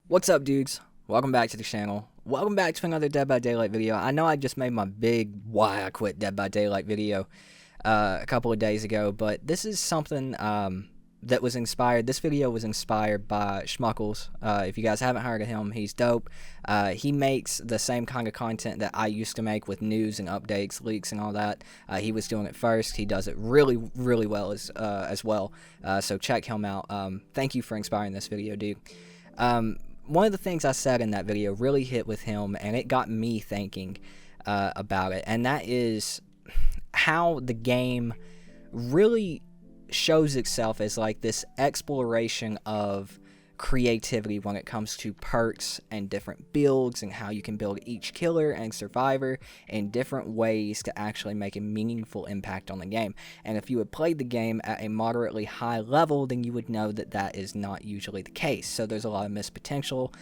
What's up, dudes? Welcome back to the channel. Welcome back to another Dead by Daylight video. I know I just made my big why I quit Dead by Daylight video a couple of days ago, but this is something that was inspired. This video was inspired by Schmuckles. If you guys haven't heard of him, he's dope. He makes the same kind of content that I used to make with news and updates, leaks, and all that. He was doing it first. He does it really, really well as well. So check him out. Thank you for inspiring this video, dude. One of the things I said in that video really hit with him, and it got me thinking about it, and that is how the game really shows itself as like this exploration of creativity when it comes to perks and different builds and how you can build each killer and survivor in different ways to actually make a meaningful impact on the game. And if you had played the game at a moderately high level, then you would know that that is not usually the case. So there's a lot of missed potential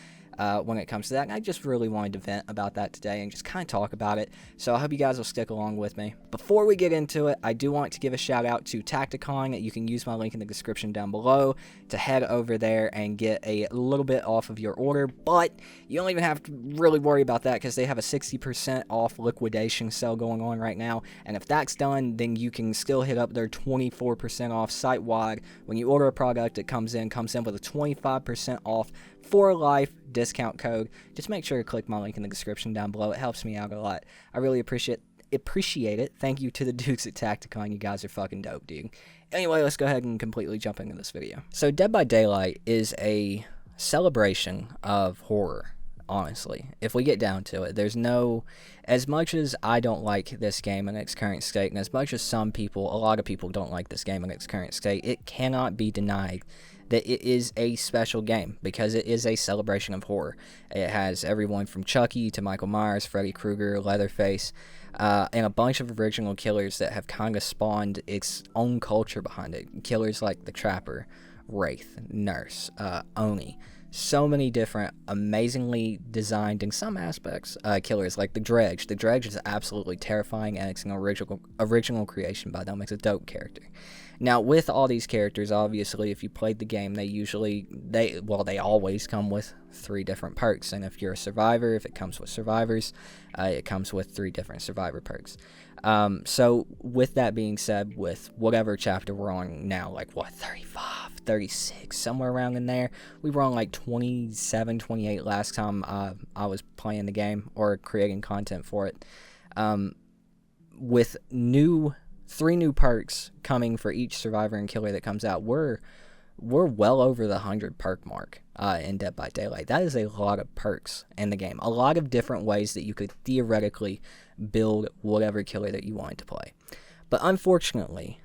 when it comes to that, and I just really wanted to vent about that today and just kind of talk about it, so I hope you guys will stick along with me. Before we get into it, I do want to give a shout out to Tacticon. You can use my link in the description down below to head over there and get a little bit off of your order, but you don't even have to really worry about that because they have a 60% off liquidation sale going on right now, and if that's done, then you can still hit up their 24% off site-wide. When you order a product, it comes in with a 25% off for life discount code. Just make sure to click my link in the description down below. It helps me out a lot. I really appreciate it. Thank you to the dudes at Tacticon. You guys are fucking dope, dude. Anyway, let's go ahead and completely jump into this video. So Dead by Daylight is a celebration of horror, honestly. If we get down to it, there's no, as much as I don't like this game in its current state, and as much as a lot of people don't like this game in its current state, it cannot be denied that it is a special game because it is a celebration of horror. It has everyone from Chucky to Michael Myers, Freddy Krueger, Leatherface, and a bunch of original killers that have kind of spawned its own culture behind it. Killers like the Trapper, Wraith, Nurse, Oni. So many different, amazingly designed in some aspects, killers like the Dredge. The Dredge is absolutely terrifying, and it's an original creation by them. It's a dope character. Now, with all these characters, obviously, if you played the game, they always come with 3 different perks. And if you're a survivor, if it comes with survivors, it comes with 3 different survivor perks. So with that being said, with whatever chapter we're on now, like what, 35, 36, somewhere around in there, we were on like 27, 28 last time I was playing the game or creating content for it. With 3 new perks coming for each survivor and killer that comes out, we're well over the 100 perk mark in Dead by Daylight. That is a lot of perks in the game. A lot of different ways that you could theoretically build whatever killer that you wanted to play. But unfortunately,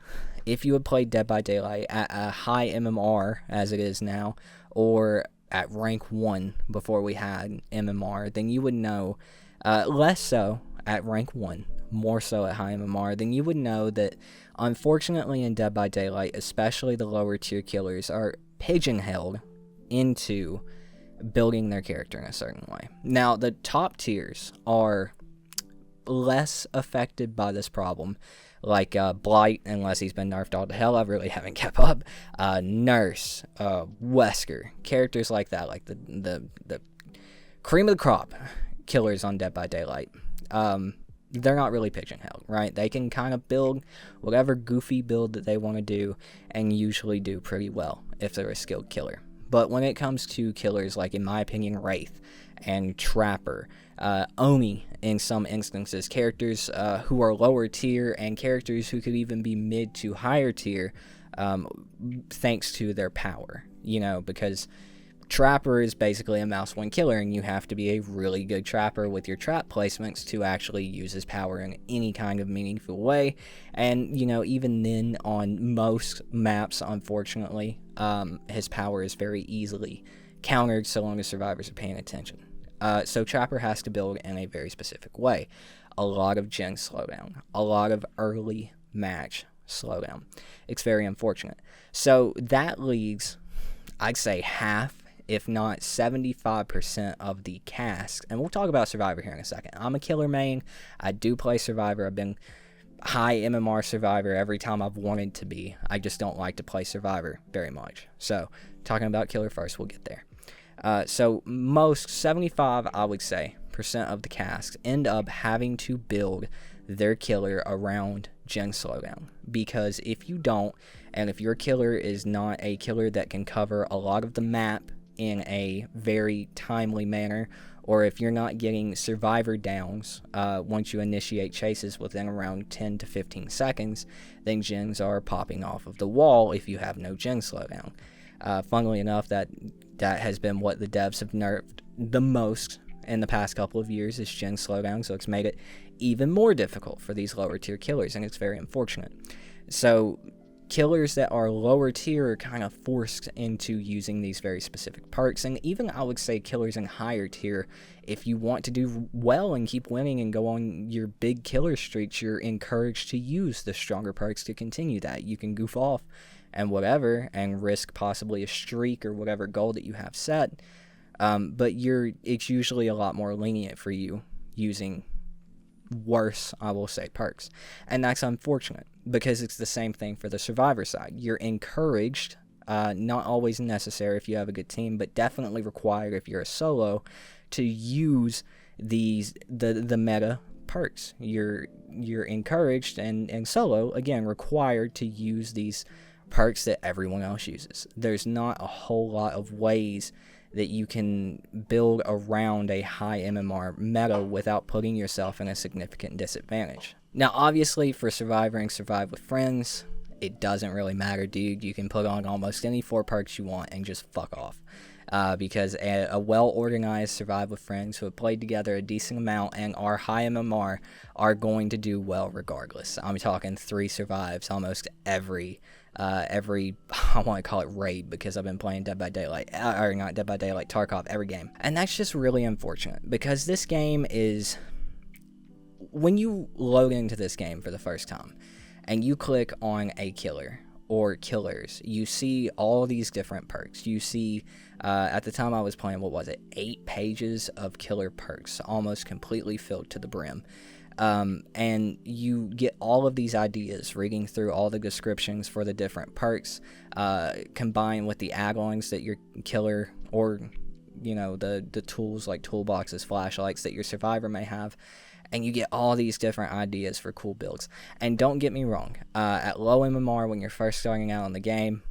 if you had played Dead by Daylight at a high MMR, as it is now, or at rank 1 before we had MMR, then you would know, less so at rank 1, more so at high MMR, then you would know that unfortunately in Dead by Daylight, especially the lower tier killers, are pigeonholed into building their character in a certain way. Now, the top tiers are less affected by this problem, like Blight, unless he's been nerfed all to hell. I really haven't kept up. Nurse, Wesker, characters like that, like the cream of the crop killers on Dead by Daylight. They're not really pigeonholed, right? They can kind of build whatever goofy build that they want to do and usually do pretty well if they're a skilled killer. But when it comes to killers like, in my opinion, Wraith and Trapper, Oni in some instances, characters who are lower tier and characters who could even be mid to higher tier thanks to their power, because Trapper is basically a mouse one killer, and you have to be a really good trapper with your trap placements to actually use his power in any kind of meaningful way. And even then, on most maps, unfortunately, his power is very easily countered so long as survivors are paying attention. So Trapper has to build in a very specific way. A lot of gen slowdown, a lot of early match slowdown. It's very unfortunate. So that leaves, I'd say, half, if not 75% of the cast, and we'll talk about Survivor here in a second. I'm a killer main. I do play Survivor. I've been high MMR Survivor every time I've wanted to be. I just don't like to play Survivor very much. So, talking about killer first, we'll get there. So most 75, I would say, percent of the cast end up having to build their killer around gen slowdown, because if you don't, and if your killer is not a killer that can cover a lot of the map in a very timely manner, or if you're not getting survivor downs once you initiate chases within around 10 to 15 seconds, then gens are popping off of the wall if you have no gen slowdown. Funnily enough, that has been what the devs have nerfed the most in the past couple of years, is gen slowdown, so it's made it even more difficult for these lower tier killers, and it's very unfortunate. So killers that are lower tier are kind of forced into using these very specific perks, and even I would say killers in higher tier, if you want to do well and keep winning and go on your big killer streaks, you're encouraged to use the stronger perks to continue that. You can goof off and whatever and risk possibly a streak or whatever goal that you have set, but it's usually a lot more lenient for you using worse, I will say, perks. And that's unfortunate, because it's the same thing for the survivor side. You're encouraged, not always necessary if you have a good team, but definitely required if you're a solo, to use the meta perks. You're encouraged, and solo, again, required to use these perks that everyone else uses. There's not a whole lot of ways that you can build around a high MMR meta without putting yourself in a significant disadvantage. Now, obviously, for Survivor and Survive with Friends, it doesn't really matter, dude. You can put on almost any 4 perks you want and just fuck off. Because a well-organized Survive with Friends who have played together a decent amount and are high MMR are going to do well regardless. I'm talking 3 survives almost every I want to call it raid, because I've been playing Dead by Daylight, or not Dead by Daylight, Tarkov every game. And that's just really unfortunate, because this game is, when you load into this game for the first time and you click on a killer or killers, you see all these different perks. You see, at the time I was playing, 8 pages of killer perks, almost completely filled to the brim. And you get all of these ideas, reading through all the descriptions for the different perks, combined with the add-ons that your killer, or, you know, the tools like toolboxes, flashlights that your survivor may have, and you get all these different ideas for cool builds. And don't get me wrong, at low MMR, when you're first starting out in the game,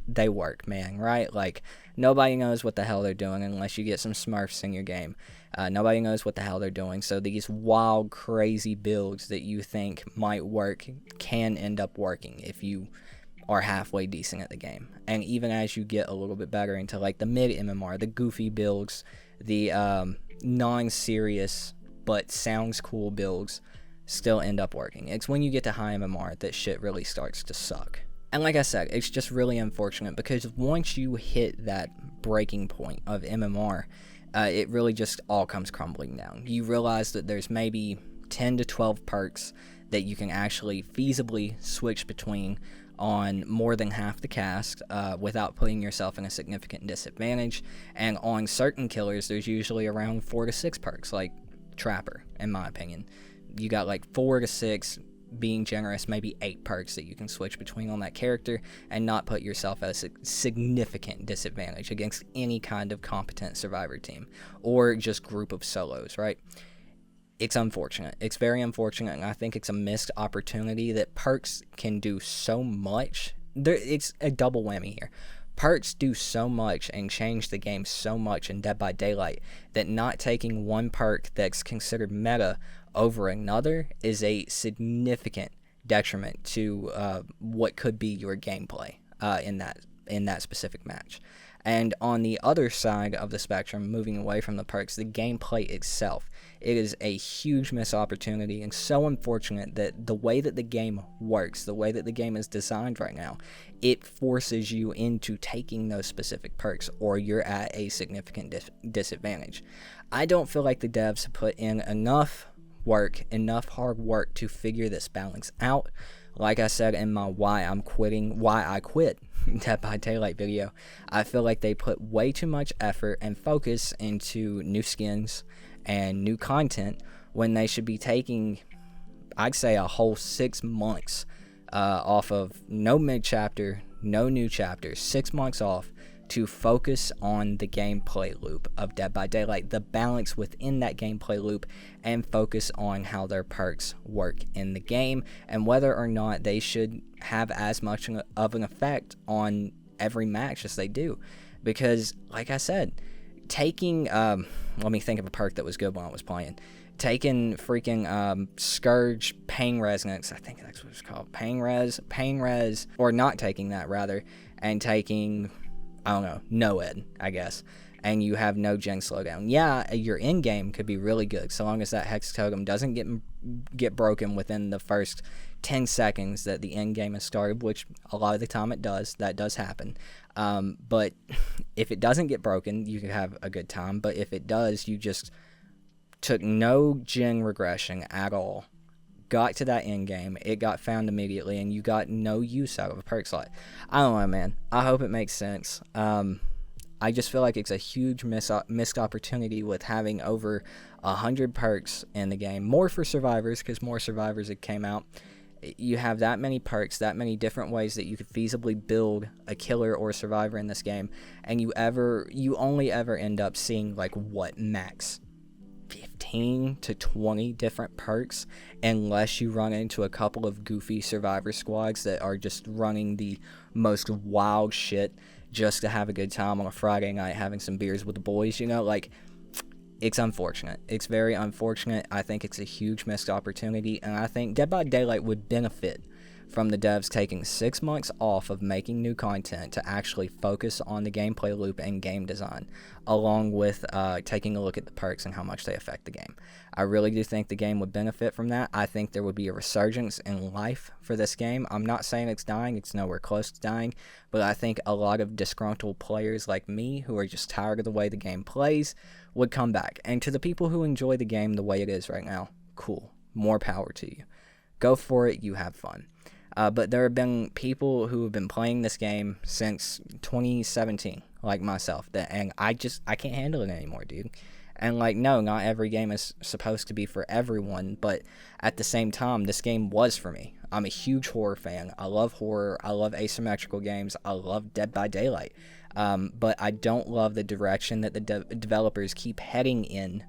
they work, man, right? Like, nobody knows what the hell they're doing unless you get some smurfs in your game. Nobody knows what the hell they're doing, so these wild, crazy builds that you think might work can end up working if you are halfway decent at the game. And even as you get a little bit better into like the mid MMR, the goofy builds, the non-serious but sounds cool builds still end up working. It's when you get to high MMR that shit really starts to suck. And like I said, it's just really unfortunate, because once you hit that breaking point of MMR, it really just all comes crumbling down. You realize that there's maybe 10 to 12 perks that you can actually feasibly switch between on more than half the cast without putting yourself in a significant disadvantage. And on certain killers, there's usually around 4 to 6 perks, like Trapper, in my opinion. You got like 4 to 6, being generous, maybe 8 perks that you can switch between on that character and not put yourself at a significant disadvantage against any kind of competent survivor team or just group of solos, right? It's unfortunate. It's very unfortunate, and I think it's a missed opportunity that perks can do so much. It's a double whammy here. Perks do so much and change the game so much in Dead by Daylight that not taking one perk that's considered meta over another is a significant detriment to what could be your gameplay in that specific match. And on the other side of the spectrum, moving away from the perks, the gameplay itself, it is a huge missed opportunity, and so unfortunate that the way that the game works, the way that the game is designed right now, it forces you into taking those specific perks, or you're at a significant disadvantage. I don't feel like the devs have put in enough hard work to figure this balance out. Like I said in my why I quit Dead by Daylight video, I feel like they put way too much effort and focus into new skins and new content when they should be taking, I'd say, a whole 6 months off of no mid chapter, no new chapters, 6 months off to focus on the gameplay loop of Dead by Daylight, the balance within that gameplay loop, and focus on how their perks work in the game and whether or not they should have as much of an effect on every match as they do. Because, like I said, taking, let me think of a perk that was good when I was playing. Taking freaking Scourge Pain Resonance, I think that's what it's called, Pain Res, or not taking that rather, and taking, I don't know, no ed, I guess, and you have no gen slowdown. Yeah, your end game could be really good so long as that Hex Totem doesn't get broken within the first 10 seconds that the end game has started, which a lot of the time it does. That does happen. But if it doesn't get broken, you can have a good time. But if it does, you just took no gen regression at all, got to that end game, it got found immediately, and you got no use out of a perk slot. I don't know, man. I hope it makes sense. I just feel like it's a huge missed opportunity with having over 100 perks in the game. More for survivors, because more survivors that came out. You have that many perks, that many different ways that you could feasibly build a killer or a survivor in this game, and you only ever end up seeing like what, max 15 to 20 different perks, unless you run into a couple of goofy survivor squads that are just running the most wild shit just to have a good time on a Friday night having some beers with the boys, you know. Like, it's unfortunate. It's very unfortunate. I think it's a huge missed opportunity, and I think Dead by Daylight would benefit from the devs taking 6 months off of making new content to actually focus on the gameplay loop and game design, along with taking a look at the perks and how much they affect the game. I really do think the game would benefit from that. I think there would be a resurgence in life for this game. I'm not saying it's dying. It's nowhere close to dying, but I think a lot of disgruntled players like me who are just tired of the way the game plays would come back. And to the people who enjoy the game the way it is right now, cool. More power to you. Go for it. You have fun. But there have been people who have been playing this game since 2017, like myself, and I can't handle it anymore, dude. And like, no, not every game is supposed to be for everyone, but at the same time, this game was for me. I'm a huge horror fan. I love horror. I love asymmetrical games. I love Dead by Daylight. But I don't love the direction that the developers keep heading in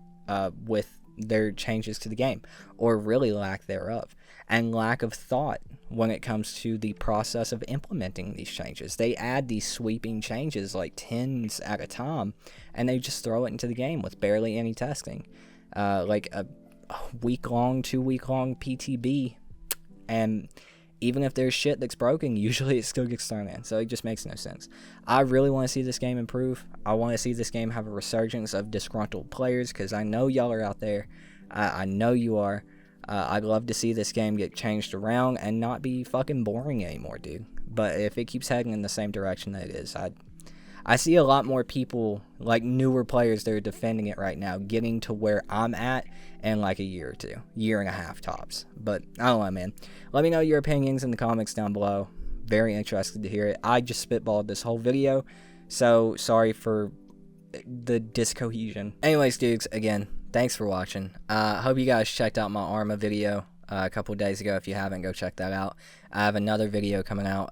with their changes to the game, or really lack thereof, and lack of thought when it comes to the process of implementing these changes. They add these sweeping changes like 10s at a time, and they just throw it into the game with barely any testing, like a week-long, 2-week-long PTB, and even if there's shit that's broken, usually it still gets thrown in, so it just makes no sense. I really want to see this game improve. I want to see this game have a resurgence of disgruntled players, because I know y'all are out there. I know you are. I'd love to see this game get changed around and not be fucking boring anymore, dude. But if it keeps heading in the same direction that it is, I see a lot more people, like newer players that are defending it right now, getting to where I'm at in like a year or two, year and a half tops. But I don't know, man. Let me know your opinions in the comments down below. Very interested to hear it. I just spitballed this whole video, so sorry for the discohesion. Anyways, dudes, again, thanks for watching. Hope you guys checked out my Arma video a couple days ago. If you haven't, go check that out. I have another video coming out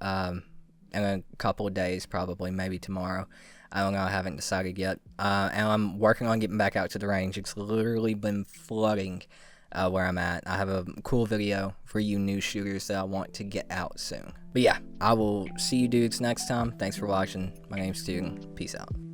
in a couple of days, probably, maybe tomorrow. I don't know, I haven't decided yet. And I'm working on getting back out to the range. It's literally been flooding where I'm at. I have a cool video for you new shooters that I want to get out soon. But yeah, I will see you dudes next time. Thanks for watching. My name's Tooten. Peace out.